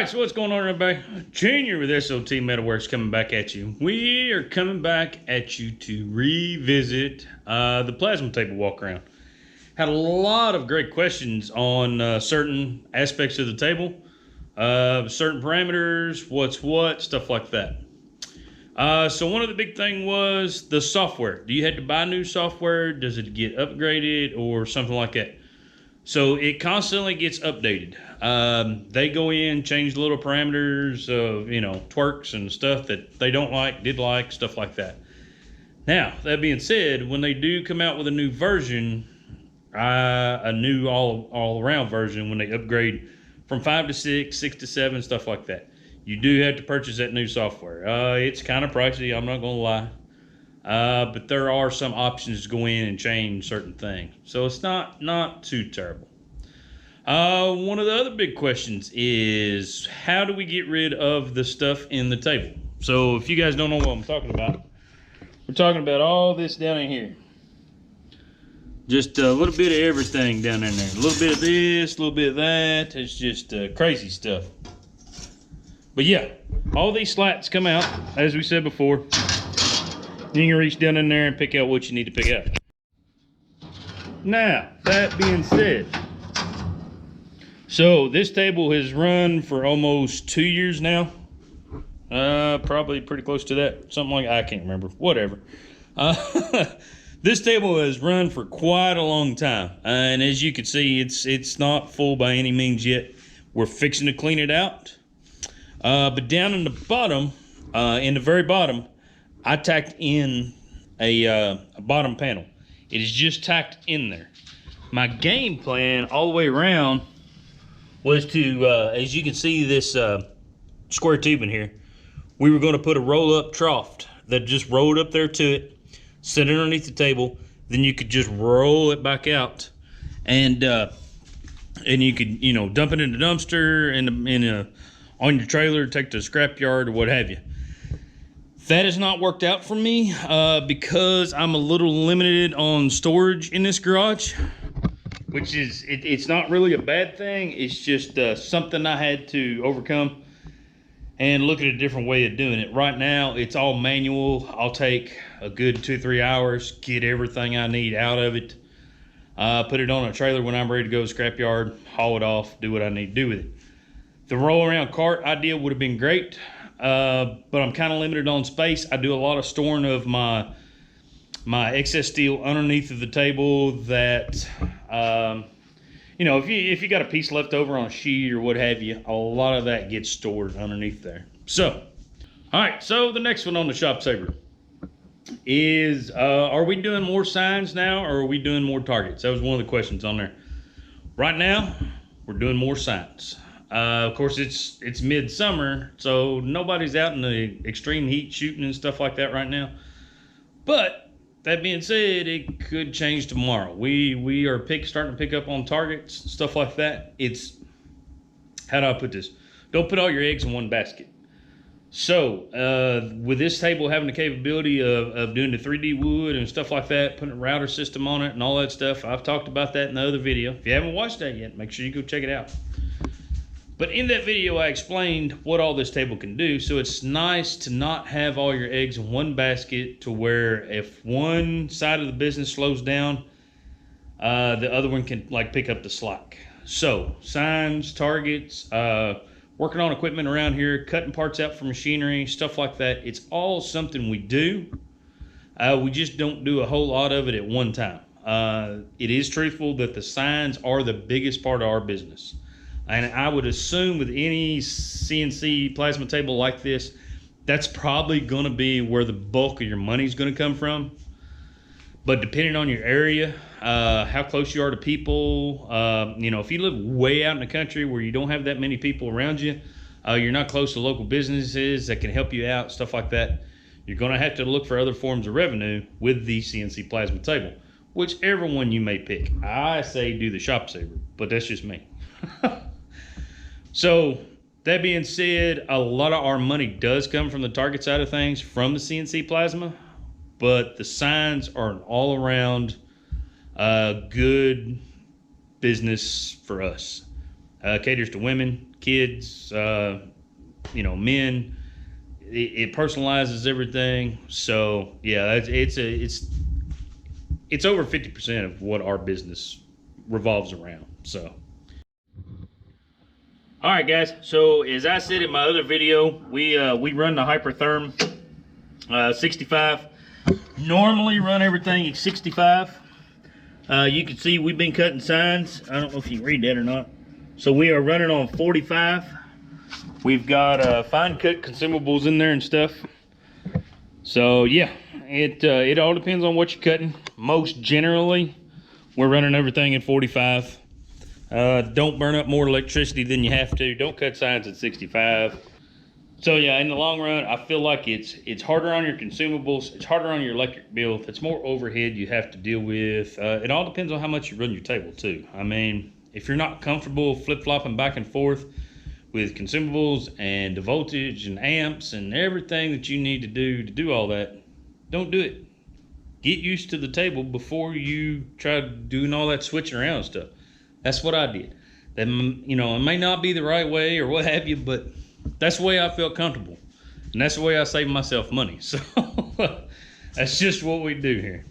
Alright, so what's going on, everybody? Junior with S.O.T Metalworks coming back at you. We are coming back at you to revisit the plasma table walk around. Had a lot of great questions on certain aspects of the table, certain parameters, what's what, stuff like that. So one of the big thing was the software. Do you have to buy new software? Does it get upgraded or something like that? So it constantly gets updated. They go in, change little parameters of, twerks and stuff that they don't like, did like, stuff like that. Now, that being said, when they do come out with a new version, a new all-around version, when they upgrade from 5 to 6, 6 to 7, stuff like that, you do have to purchase that new software. It's kind of pricey, I'm not going to lie. But there are some options to go in and change certain things. So it's not too terrible. One of the other big questions is, how do we get rid of the stuff in the table? So if you guys don't know what I'm talking about, we're talking about all this down in here. Just a little bit of everything down in there. A little bit of this, a little bit of that. It's just crazy stuff. But yeah, all these slats come out, as we said before. You can reach down in there and pick out what you need to pick out. Now, that being said, so this table has run for almost 2 years now. Probably pretty close to that. Something like, I can't remember. Whatever. This table has run for quite a long time. And as you can see, it's not full by any means yet. We're fixing to clean it out. But down in the bottom, in the very bottom, I tacked in a bottom panel. It is just tacked in there. My game plan all the way around was to, as you can see this square tubing here, we were going to put a roll-up trough that just rolled up there to it, sit underneath the table, then you could just roll it back out, and you could, dump it in the dumpster on your trailer, take to the scrap yard or what have you. That has not worked out for me because I'm a little limited on storage in this garage, which is, it's not really a bad thing. It's just something I had to overcome and look at a different way of doing it. Right now, it's all manual. I'll take a good 2-3 hours, get everything I need out of it, put it on a trailer when I'm ready to go to the scrapyard, haul it off, do what I need to do with it. The roll around cart idea would have been great. But I'm kind of limited on space. I do a lot of storing of my excess steel underneath of the table that, if you got a piece left over on a sheet or what have you, a lot of that gets stored underneath there. So, all right, so the next one on the ShopSabre is, are we doing more signs now or are we doing more targets? That was one of the questions on there. Right now, we're doing more signs. Of course, it's midsummer, so nobody's out in the extreme heat shooting and stuff like that right now. But that being said, it could change tomorrow. We are starting to pick up on targets, stuff like that. It's, how do I put this? Don't put all your eggs in one basket. So with this table having the capability of doing the 3D wood and stuff like that, putting a router system on it and all that stuff, I've talked about that in the other video. If you haven't watched that yet, make sure you go check it out. But in that video, I explained what all this table can do. So it's nice to not have all your eggs in one basket, to where if one side of the business slows down, the other one can pick up the slack. So signs, targets, working on equipment around here, cutting parts out for machinery, stuff like that. It's all something we do. We just don't do a whole lot of it at one time. It is truthful that the signs are the biggest part of our business. And I would assume with any CNC plasma table like this, that's probably going to be where the bulk of your money is going to come from. But depending on your area, how close you are to people, if you live way out in the country where you don't have that many people around you, you're not close to local businesses that can help you out, stuff like that, you're going to have to look for other forms of revenue with the CNC plasma table, whichever one you may pick. I say do the ShopSabre, but that's just me. So that being said, a lot of our money does come from the target side of things, from the CNC plasma, but the signs are an all around good business for us. Caters to women, kids, you know, men. It personalizes everything. So yeah, it's over 50% of what our business revolves around. So. All right, guys. So as I said in my other video, we run the Hypertherm 65. Normally run everything at 65. You can see we've been cutting signs. I don't know if you can read that or not. So we are running on 45. We've got fine cut consumables in there and stuff. So yeah, it all depends on what you're cutting. Most generally, we're running everything at 45. Don't burn up more electricity than you have to. Don't cut signs at 65. So yeah, in the long run, I feel like it's harder on your consumables. It's harder on your electric bill. It's more overhead you have to deal with. It all depends on how much you run your table too. I mean, if you're not comfortable flip-flopping back and forth with consumables and the voltage and amps and everything that you need to do all that, don't do it. Get used to the table before you try doing all that switching around stuff. That's what I did. That, you know, it may not be the right way or what have you, but that's the way I felt comfortable. And that's the way I save myself money. So that's just what we do here.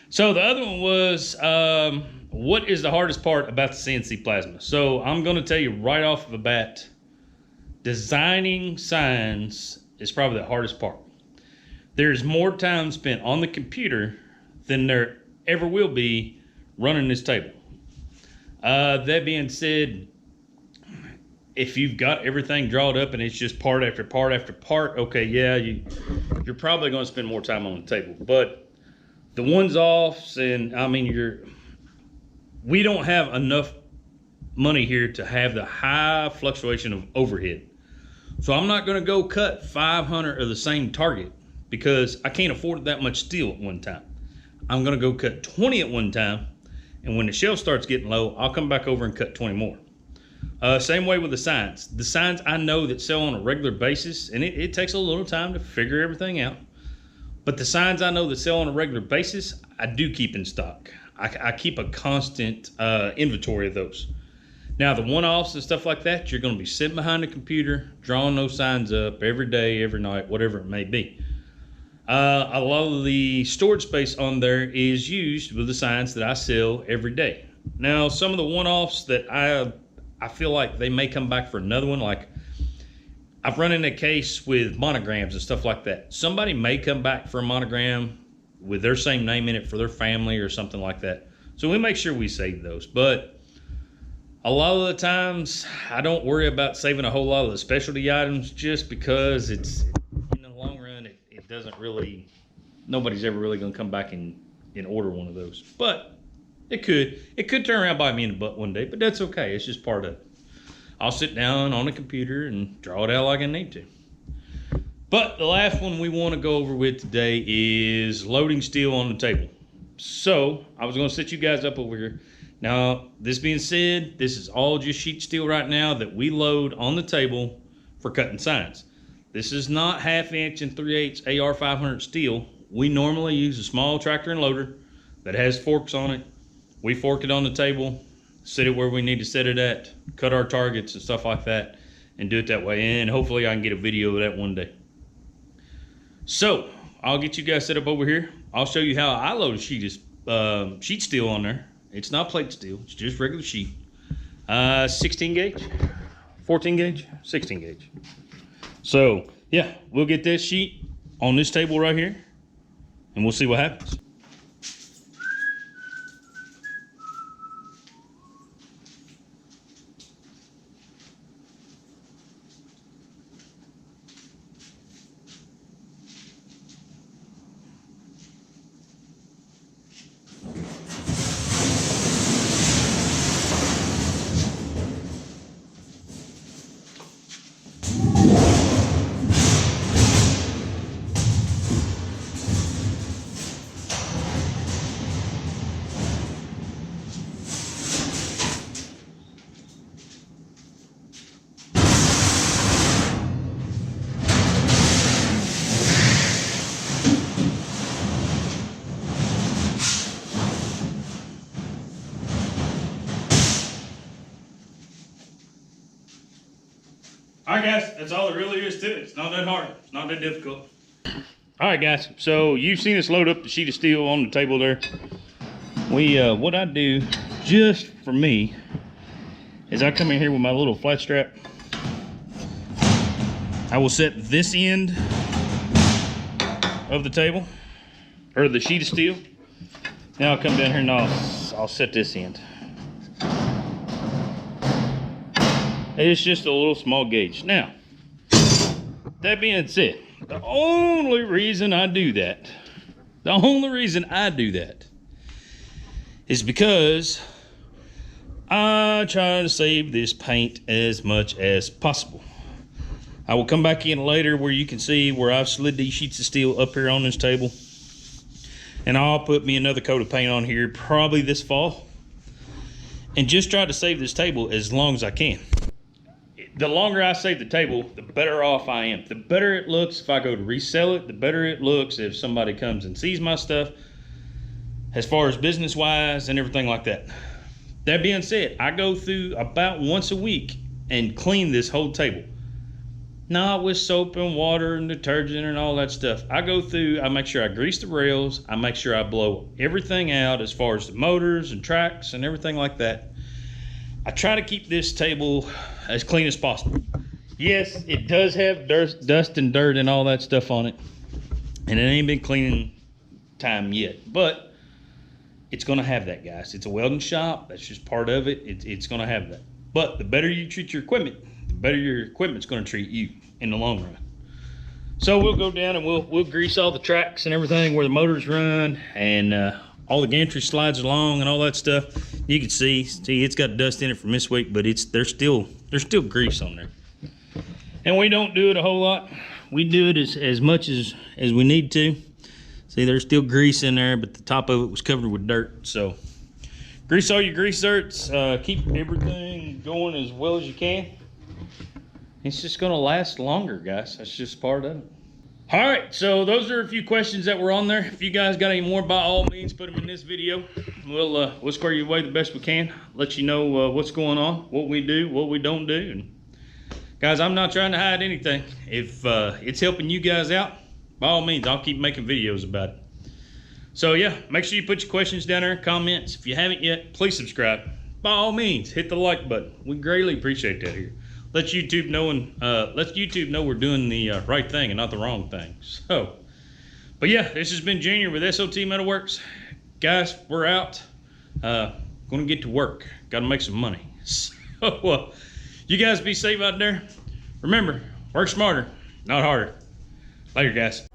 So the other one was, what is the hardest part about the CNC plasma? So I'm going to tell you right off the bat, designing signs is probably the hardest part. There's more time spent on the computer than there ever will be running this table. That being said, if you've got everything drawn up and it's just part after part after part, okay, yeah, you're probably going to spend more time on the table. But the ones-offs, and I mean, we don't have enough money here to have the high fluctuation of overhead. So I'm not going to go cut 500 of the same target because I can't afford that much steel at one time. I'm going to go cut 20 at one time. And when the shelf starts getting low, I'll come back over and cut 20 more. Same way with the signs. The signs I know that sell on a regular basis, and it takes a little time to figure everything out. But the signs I know that sell on a regular basis, I do keep in stock. I keep a constant inventory of those. Now, the one-offs and stuff like that, you're going to be sitting behind the computer, drawing those signs up every day, every night, whatever it may be. A lot of the storage space on there is used with the signs that I sell every day. Now, some of the one-offs that I feel like they may come back for another one, like I've run in a case with monograms and stuff like that. Somebody may come back for a monogram with their same name in it for their family or something like that. So we make sure we save those. But a lot of the times, I don't worry about saving a whole lot of the specialty items just because it's, in the long run, it doesn't really, nobody's ever really going to come back and order one of those. But it could turn around by me in the butt one day, but that's okay. It's just part of it. I'll sit down on the computer and draw it out like I need to. But the last one we want to go over with today is loading steel on the table. So I was going to set you guys up over here. Now, this being said, this is all just sheet steel right now that we load on the table for cutting signs. This is not 1/2 inch and 3/8 AR 500 steel. We normally use a small tractor and loader that has forks on it. We fork it on the table, set it where we need to set it at, cut our targets and stuff like that, and do it that way. And hopefully I can get a video of that one day. So I'll get you guys set up over here. I'll show you how I load a sheet steel on there. It's not plate steel, it's just regular sheet. 16 gauge, 14 gauge, 16 gauge. So yeah, we'll get this sheet on this table right here and we'll see what happens. right, guys, that's all there really is to it. It's not that hard. It's not that difficult. All right, guys, so you've seen us load up the sheet of steel on the table there. What I do just for me is I come in here with my little flat strap. I will set this end of the table, or the sheet of steel. Now I'll come down here and I'll set this end. It's just a little small gauge. Now, that being said, the only reason I do that is because I try to save this paint as much as possible. I will come back in later where you can see where I've slid these sheets of steel up here on this table. And I'll put me another coat of paint on here probably this fall. And just try to save this table as long as I can. The longer I save the table, the better off I am. The better it looks if I go to resell it, the better it looks if somebody comes and sees my stuff, as far as business wise and everything like that. That being said, I go through about once a week and clean this whole table. Not with soap and water and detergent and all that stuff. I go through, I make sure I grease the rails, I make sure I blow everything out as far as the motors and tracks and everything like that. I try to keep this table as clean as possible. Yes, it does have dust and dirt and all that stuff on it. And it ain't been cleaning time yet. But it's going to have that, guys. It's a welding shop. That's just part of it. It's going to have that. But the better you treat your equipment, the better your equipment's going to treat you in the long run. So we'll go down and we'll grease all the tracks and everything where the motors run, and all the gantry slides along and all that stuff. You can see it's got dust in it from this week, but there's still grease on there. And we don't do it a whole lot. We do it as much as we need to. See, there's still grease in there, but the top of it was covered with dirt. So grease all your grease zerks. Keep everything going as well as you can. It's just gonna last longer, guys. That's just part of it. All right, so those are a few questions that were on there. If you guys got any more, by all means, put them in this video. We'll square you away the best we can. Let you know what's going on, what we do, what we don't do. And guys, I'm not trying to hide anything. If it's helping you guys out, by all means, I'll keep making videos about it. So yeah, make sure you put your questions down there in comments. If you haven't yet, please subscribe. By all means, hit the like button. We greatly appreciate that here. Let YouTube know we're doing the right thing and not the wrong thing. So, but yeah, this has been Junior with S.O.T Metalworks. Guys, we're out. Gonna get to work. Gotta make some money. So, you guys be safe out there. Remember, work smarter, not harder. Later, guys.